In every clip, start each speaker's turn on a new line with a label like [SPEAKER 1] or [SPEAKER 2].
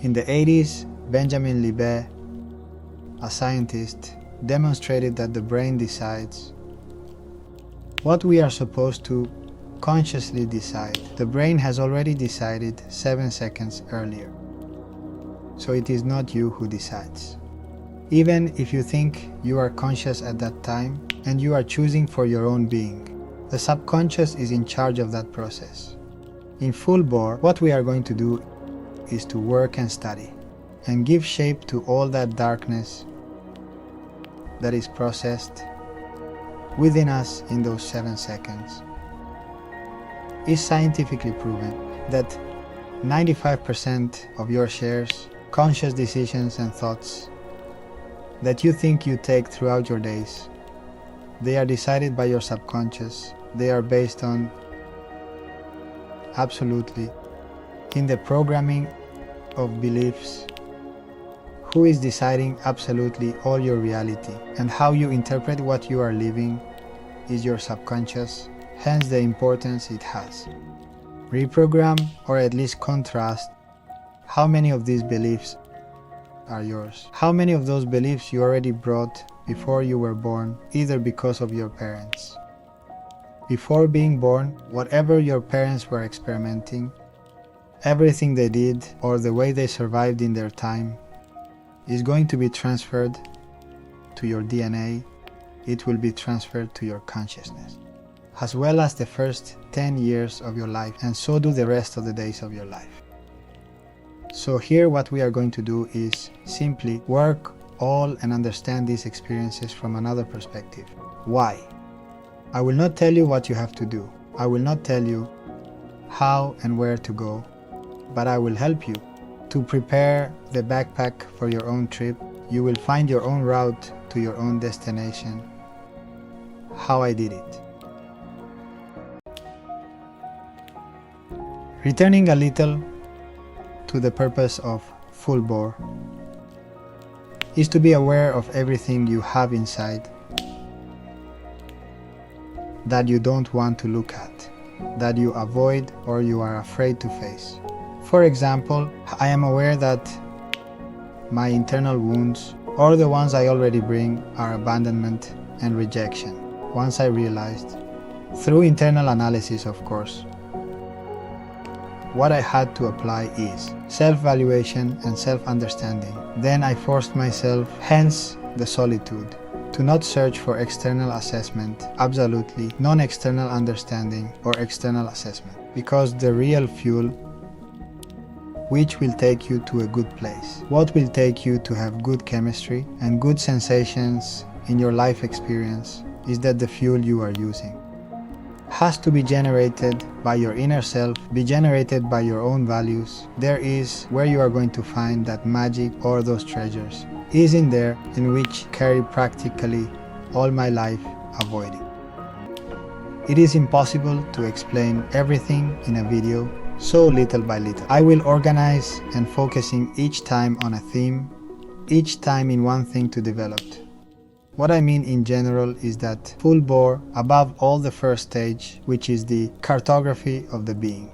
[SPEAKER 1] In the 80s, Benjamin Libet, a scientist, demonstrated that the brain decides what we are supposed to consciously decide. The brain has already decided 7 seconds earlier. So it is not you who decides. Even if you think you are conscious at that time and you are choosing for your own being, the subconscious is in charge of that process. In full bore, what we are going to do is to work and study and give shape to all that darkness that is processed within us in those 7 seconds. It's scientifically proven that 95% of your shares, conscious decisions and thoughts that you think you take throughout your days, they are decided by your subconscious. They are based on absolutely in the programming of beliefs. Who is deciding absolutely all your reality, and how you interpret what you are living is your subconscious, hence the importance it has. Reprogram, or at least contrast, how many of these beliefs are yours? How many of those beliefs you already brought before you were born, either because of your parents? Before being born, whatever your parents were experimenting, everything they did or the way they survived in their time is going to be transferred to your DNA. It will be transferred to your consciousness, as well as the first 10 years of your life, and so do the rest of the days of your life. So here what we are going to do is simply work all and understand these experiences from another perspective. Why? I will not tell you what you have to do. I will not tell you how and where to go, but I will help you to prepare the backpack for your own trip. You will find your own route to your own destination. How I did it. Returning a little to the purpose of full bore is to be aware of everything you have inside that you don't want to look at, that you avoid or you are afraid to face. For example, I am aware that my internal wounds, or the ones I already bring, are abandonment and rejection. Once I realized, through internal analysis of course, what I had to apply is self-valuation and self-understanding. Then I forced myself, hence the solitude, to not search for external assessment, absolutely non-external understanding or external assessment, because the real fuel which will take you to a good place, what will take you to have good chemistry and good sensations in your life experience, is that the fuel you are using has to be generated by your inner self, be generated by your own values. There is where you are going to find that magic or those treasures is in there, in which carry practically all my life avoiding. It is impossible to explain everything in a video, so little by little. I will organize and focusing each time on a theme, each time in one thing to develop. What I mean in general is that full bore above all the first stage, which is the cartography of the being.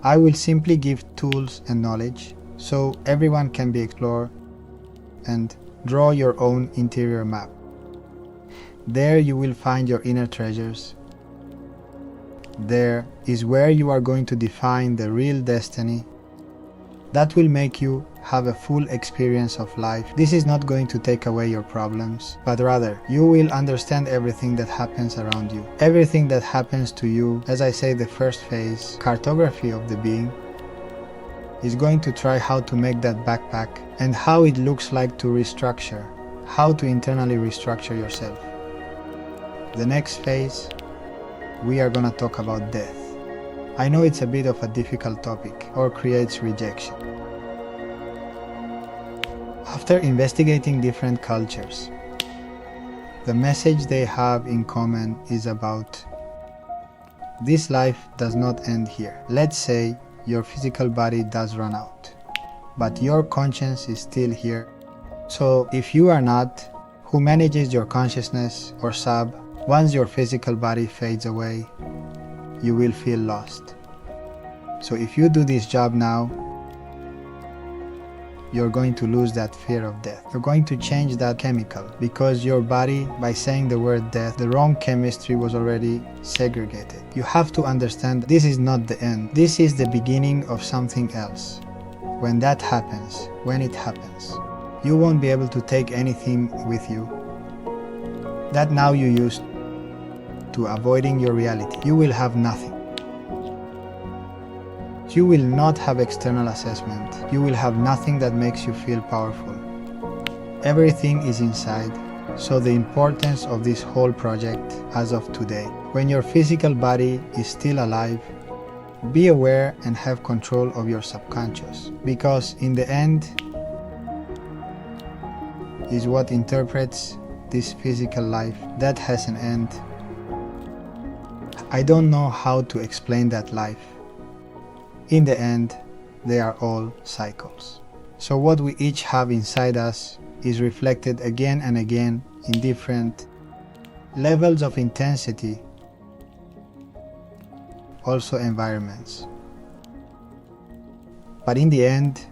[SPEAKER 1] I will simply give tools and knowledge so everyone can be explored and draw your own interior map. There you will find your inner treasures. There is where you are going to define the real destiny that will make you have a full experience of life. This is not going to take away your problems, but rather you will understand everything that happens around you. Everything that happens to you, as I say, the first phase, cartography of the being, is going to try how to make that backpack and how it looks like to restructure, how to internally restructure yourself. The next phase, we are gonna talk about death. I know it's a bit of a difficult topic or creates rejection. After investigating different cultures, the message they have in common is about this life does not end here. Let's say your physical body does run out, but your conscience is still here. So if you are not, who manages your consciousness or sub, once your physical body fades away, you will feel lost. So if you do this job now, you're going to lose that fear of death. You're going to change that chemical because your body, by saying the word death, the wrong chemistry was already segregated. You have to understand this is not the end. This is the beginning of something else. When that happens, when it happens, you won't be able to take anything with you that now you used to avoiding your reality. You will have nothing. You will not have external assessment. You will have nothing that makes you feel powerful. Everything is inside. So the importance of this whole project as of today, when your physical body is still alive, be aware and have control of your subconscious, because in the end is what interprets this physical life that has an end. I don't know how to explain that life. In the end, they are all cycles. So what we each have inside us is reflected again and again in different levels of intensity, also environments. But in the end,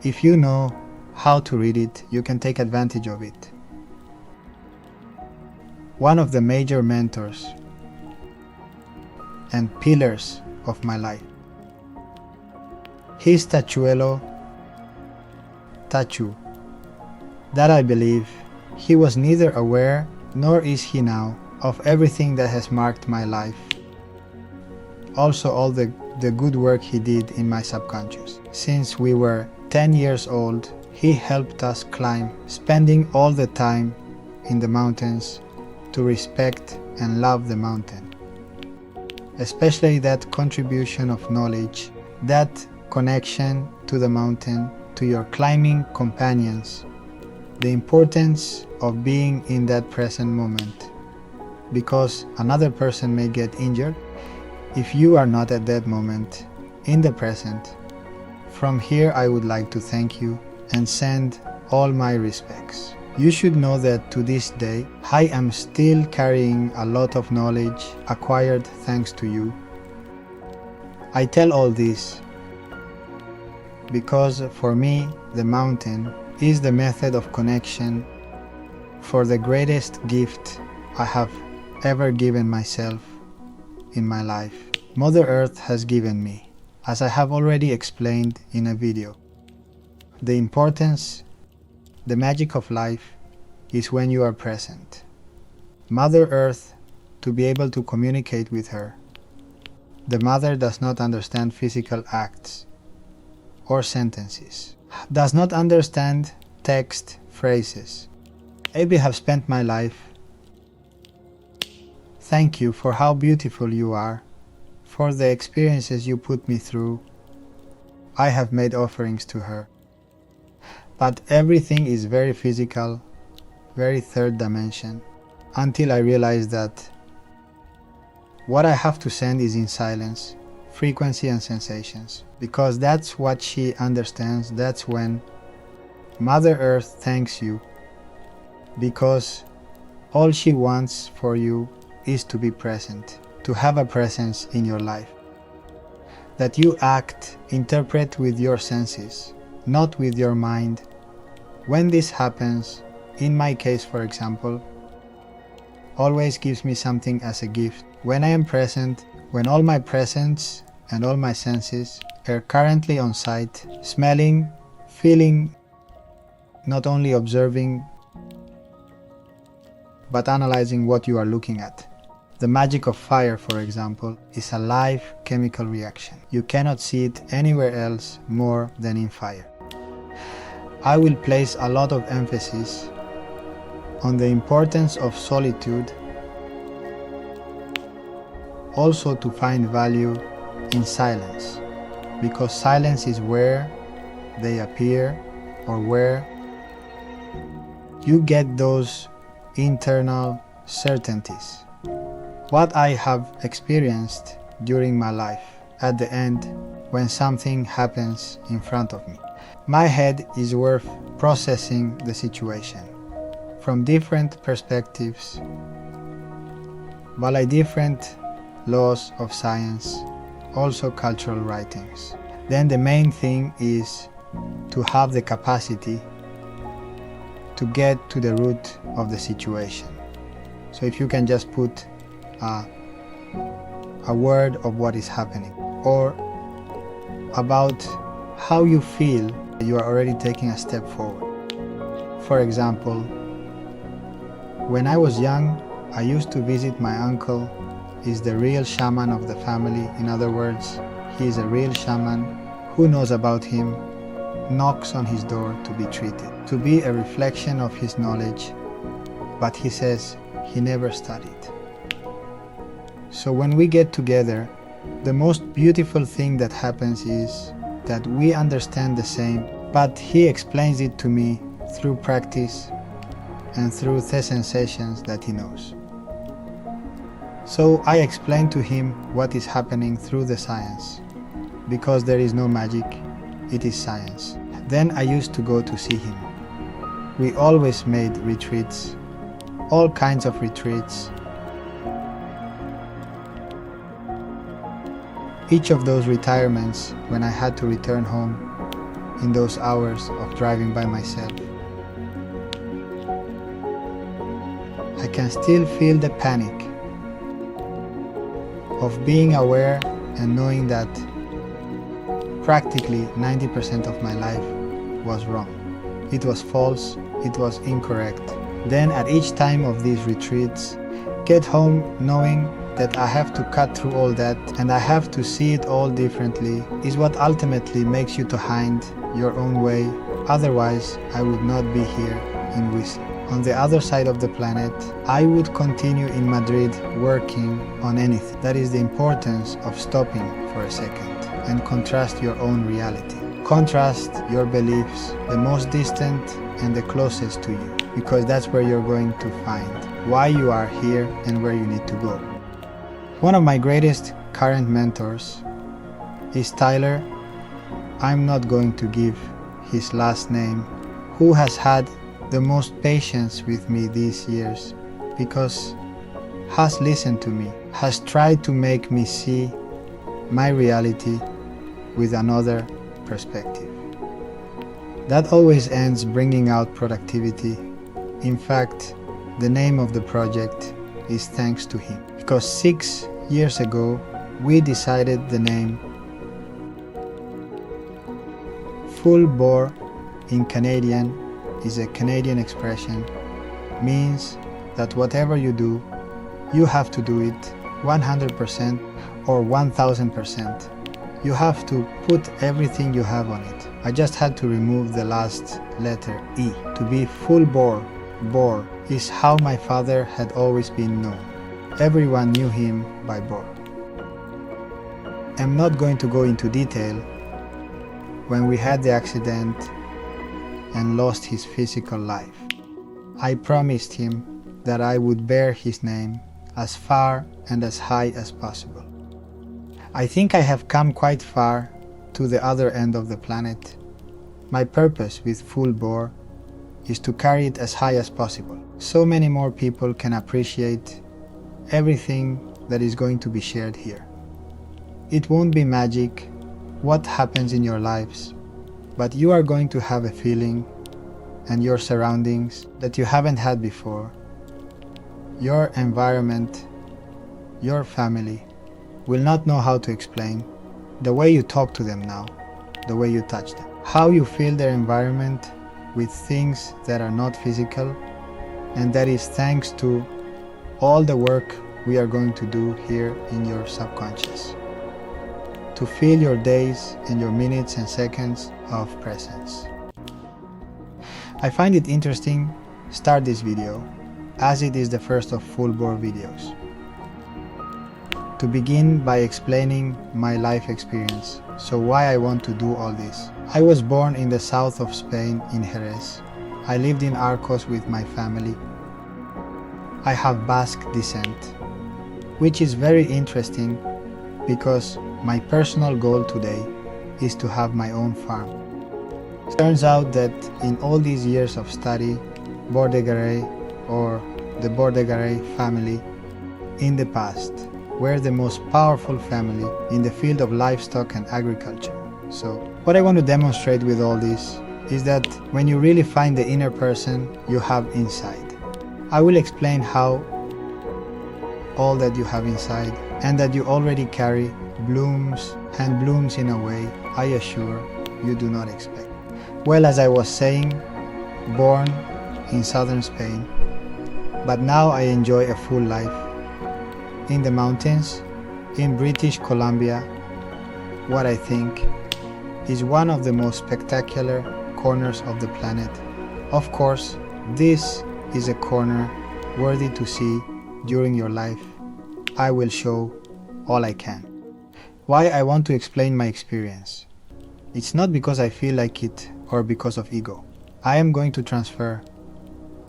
[SPEAKER 1] if you know how to read it, you can take advantage of it. One of the major mentors and pillars of my life, his Tachuelo, Tachu, that I believe he was neither aware nor is he now of everything that has marked my life. Also all the good work he did in my subconscious. Since we were 10 years old, he helped us climb, spending all the time in the mountains to respect and love the mountain. Especially that contribution of knowledge, that connection to the mountain, to your climbing companions, the importance of being in that present moment, because another person may get injured if you are not at that moment in the present. From here I would like to thank you and send all my respects. You should know that to this day I am still carrying a lot of knowledge acquired thanks to you. I tell all this because for me the mountain is the method of connection for the greatest gift I have ever given myself in my life. Mother Earth has given me, as I have already explained in a video. The importance, the magic of life is when you are present. Mother Earth, to be able to communicate with her, the mother does not understand physical acts or sentences, does not understand text phrases. Maybe have spent my life. Thank you for how beautiful you are, for the experiences you put me through. I have made offerings to her. But everything is very physical, very third dimension, until I realized that what I have to send is in silence, frequency and sensations, because that's what she understands. That's when Mother Earth thanks you, because all she wants for you is to be present, to have a presence in your life, that you act, interpret with your senses, not with your mind. When this happens, in my case for example, always gives me something as a gift. When I am present, when all my presence and all my senses are currently on site, smelling, feeling, not only observing, but analyzing what you are looking at. The magic of fire, for example, is a live chemical reaction. You cannot see it anywhere else more than in fire. I will place a lot of emphasis on the importance of solitude, also to find value in silence, because silence is where they appear, or where you get those internal certainties. What I have experienced during my life, at the end, when something happens in front of me, my head is worth processing the situation from different perspectives, by different laws of science, also cultural writings. Then the main thing is to have the capacity to get to the root of the situation. So if you can just put a word of what is happening, or about how you feel, you are already taking a step forward. For example, when I was young, I used to visit my uncle. He's the real shaman of the family. In other words, he is a real shaman. Who knows about him knocks on his door to be treated, to be a reflection of his knowledge, but he says he never studied. So when we get together, the most beautiful thing that happens is that we understand the same, but he explains it to me through practice and through the sensations that he knows. So I explain to him what is happening through the science, because there is no magic, it is science. Then I used to go to see him. We always made retreats, all kinds of retreats. Each of those retirements, when I had to return home in those hours of driving by myself, I can still feel the panic of being aware and knowing that practically 90% of my life was wrong. It was false, it was incorrect. Then at each time of these retreats, get home knowing that I have to cut through all that and I have to see it all differently is what ultimately makes you to find your own way. Otherwise, I would not be here in Whistler. On the other side of the planet, I would continue in Madrid working on anything. That is the importance of stopping for a second and contrast your own reality. Contrast your beliefs, the most distant and the closest to you, because that's where you're going to find why you are here and where you need to go. One of my greatest current mentors is Tyler. I'm not going to give his last name, who has had the most patience with me these years, because has listened to me, has tried to make me see my reality with another perspective. That always ends bringing out productivity. In fact, the name of the project is thanks to him, because 6 years ago we decided the name. Full bore in Canadian is a Canadian expression, means that whatever you do, you have to do it 100% or 1000%. You have to put everything you have on it. I just had to remove the last letter E. To be full bore, bore is how my father had always been known. Everyone knew him by Bor. I'm not going to go into detail when we had the accident and lost his physical life. I promised him that I would bear his name as far and as high as possible. I think I have come quite far to the other end of the planet. My purpose with Full Bore is to carry it as high as possible. So many more people can appreciate everything that is going to be shared here. It won't be magic, what happens in your lives, but you are going to have a feeling and your surroundings that you haven't had before. Your environment, your family will not know how to explain the way you talk to them now, the way you touch them, how you feel their environment with things that are not physical, and that is thanks to all the work we are going to do here in your subconscious, to feel your days and your minutes and seconds of presence. I find it interesting start this video, as it is the first of Full Bore videos, to begin by explaining my life experience, so why I want to do all this. I was born in the south of Spain in Jerez. I lived in Arcos with my family. I have Basque descent, which is very interesting because my personal goal today is to have my own farm. It turns out that in all these years of study, Bordegaray or the Bordegaray family in the past were the most powerful family in the field of livestock and agriculture. So what I want to demonstrate with all this is that when you really find the inner person you have inside. I will explain how all that you have inside and that you already carry blooms and blooms in a way I assure you do not expect. Well, as I was saying, born in southern Spain, but now I enjoy a full life in the mountains in British Columbia, what I think is one of the most spectacular corners of the planet. Of course, this is a corner worthy to see during your life. I will show all I can. Why I want to explain my experience. It's not because I feel like it or because of ego. I am going to transfer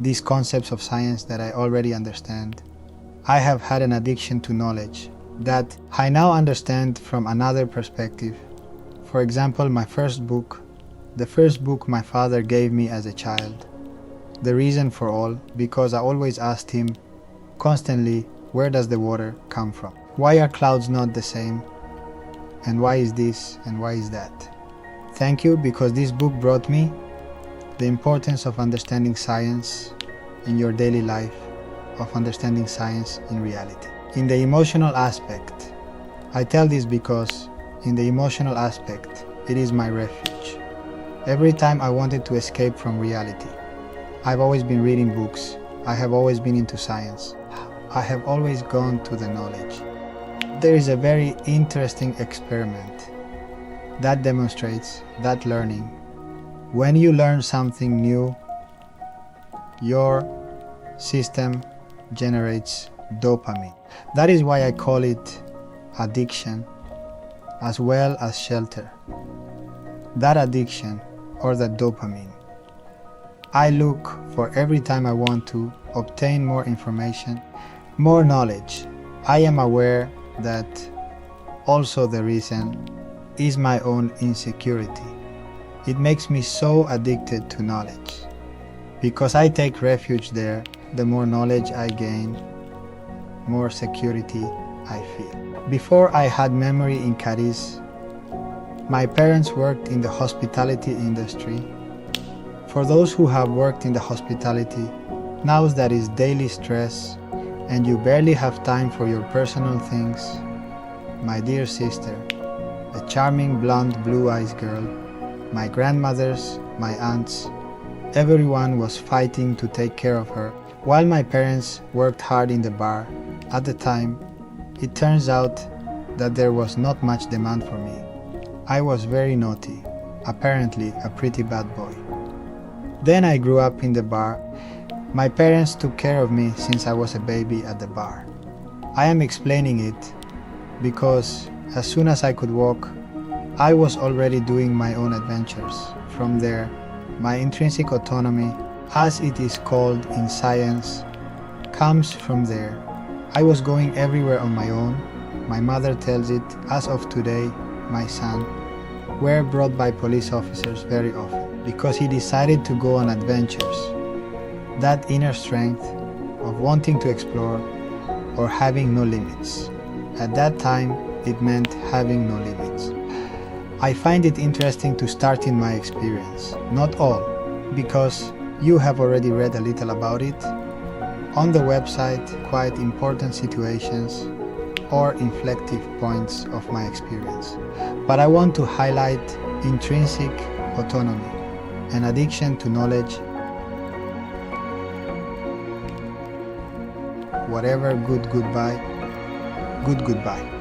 [SPEAKER 1] these concepts of science that I already understand. I have had an addiction to knowledge that I now understand from another perspective. For example, the first book my father gave me as a child. The reason for all, because I always asked him constantly, where does the water come from? Why are clouds not the same? And why is this and why is that? Thank you, because this book brought me the importance of understanding science in your daily life, of understanding science in reality. In the emotional aspect, I tell this because in the emotional aspect, it is my refuge. Every time I wanted to escape from reality, I've always been reading books. I have always been into science. I have always gone to the knowledge. There is a very interesting experiment that demonstrates that learning. When you learn something new, your system generates dopamine. That is why I call it addiction as well as shelter. That addiction or that dopamine, I look for every time I want to obtain more information, more knowledge. I am aware that also the reason is my own insecurity. It makes me so addicted to knowledge. Because I take refuge there, the more knowledge I gain, more security I feel. Before I had memory in Cadiz, my parents worked in the hospitality industry. For those who have worked in the hospitality, knows that is daily stress and you barely have time for your personal things. My dear sister, a charming blonde blue-eyes girl, my grandmothers, my aunts, everyone was fighting to take care of her, while my parents worked hard in the bar. At the time, it turns out that there was not much demand for me. I was very naughty, apparently a pretty bad boy. Then I grew up in the bar. My parents took care of me since I was a baby at the bar. I am explaining it because as soon as I could walk, I was already doing my own adventures. From there, my intrinsic autonomy, as it is called in science, comes from there. I was going everywhere on my own. My mother tells it, as of today, my son, were brought by police officers very often because he decided to go on adventures. That inner strength of wanting to explore or having no limits. At that time, it meant having no limits. I find it interesting to start in my experience, not all, because you have already read a little about it. On the website, quite important situations or inflective points of my experience. But I want to highlight intrinsic autonomy, an addiction to knowledge. Whatever good goodbye, good goodbye.